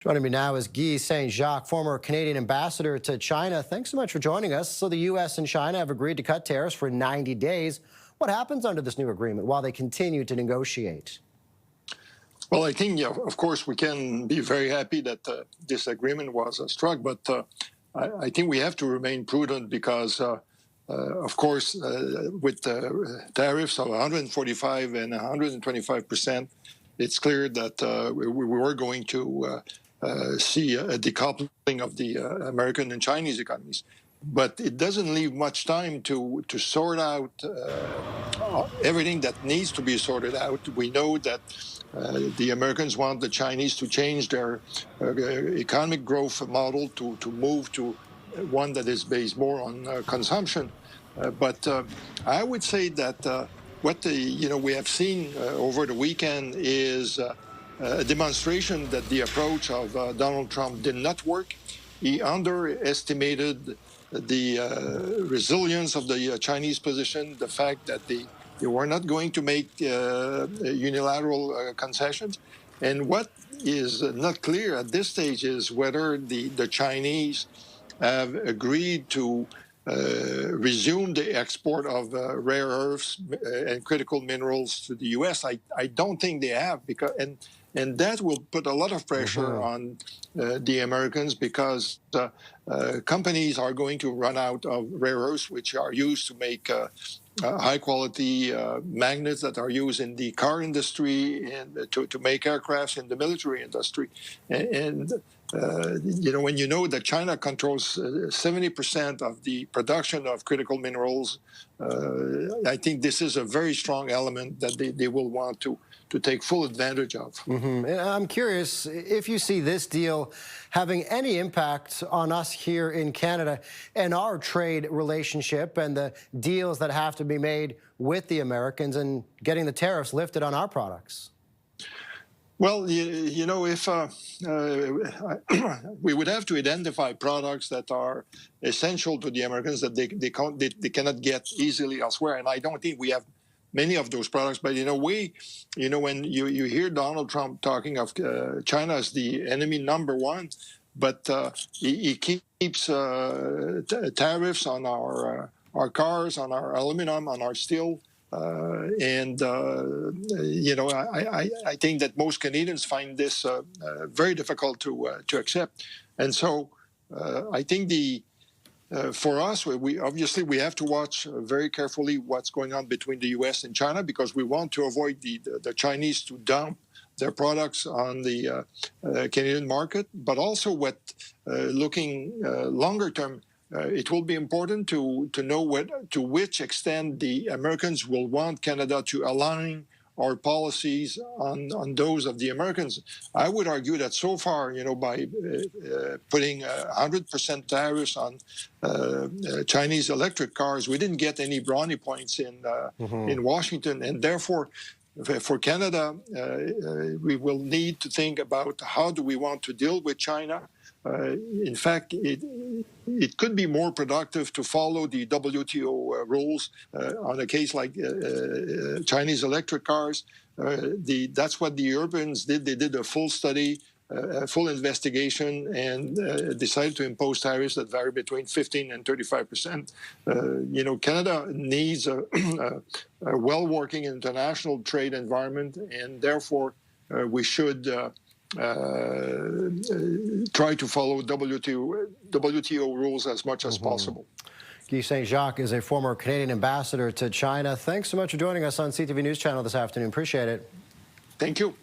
Joining me now is Guy Saint-Jacques, former Canadian ambassador to China. Thanks so much for joining us. So the U.S. and China have agreed to cut tariffs for 90 days. What happens under this new agreement while they continue to negotiate? Well, I think, yeah, of course, we can be very happy that this agreement was struck, but I think we have to remain prudent because, of course, with tariffs of 145 and 125%, it's clear that we were going to see a decoupling of the American and Chinese economies. But it doesn't leave much time to sort out everything that needs to be sorted out. We know that the Americans want the Chinese to change their economic growth model to move to one that is based more on consumption. But I would say that what we have seen over the weekend is a demonstration that the approach of Donald Trump did not work. He underestimated the resilience of the Chinese position, the fact that they were not going to make unilateral concessions. And what is not clear at this stage is whether the Chinese have agreed to resume the export of rare earths and critical minerals to the U.S. I don't think they have, because and that will put a lot of pressure on the Americans, because companies are going to run out of rare earths, which are used to make high-quality magnets that are used in the car industry and to make aircrafts in the military industry. And when you know that China controls 70% of the production of critical minerals, I think this is a very strong element that they will want to take full advantage of. And I'm curious if you see this deal having any impact on us here in Canada and our trade relationship and the deals that have to be made with the Americans and getting the tariffs lifted on our products. Well, if we would have to identify products that are essential to the Americans that they cannot get easily elsewhere, and I don't think we have many of those products. But in a way, when you hear Donald Trump talking of China as the enemy number one, but he keeps tariffs on our cars, on our aluminum, on our steel. I think that most Canadians find this very difficult to accept. And so I think for us, we obviously have to watch very carefully what's going on between the U.S. and China, because we want to avoid the Chinese to dump their products on the Canadian market. But also looking longer term, it will be important to know to which extent the Americans will want Canada to align our policies on those of the Americans. I would argue that so far, by putting 100% tariffs on Chinese electric cars, we didn't get any brownie points in Washington, and therefore, for Canada, we will need to think about how do we want to deal with China. In fact, it could be more productive to follow the WTO rules on a case like Chinese electric cars. That's what the Europeans did. They did a full study, a full investigation, and decided to impose tariffs that vary between 15 and 35%. Canada needs a well-working international trade environment, and therefore we should try to follow WTO rules as much as possible. Guy Saint-Jacques is a former Canadian ambassador to China. Thanks so much for joining us on CTV News Channel this afternoon. Appreciate it. Thank you.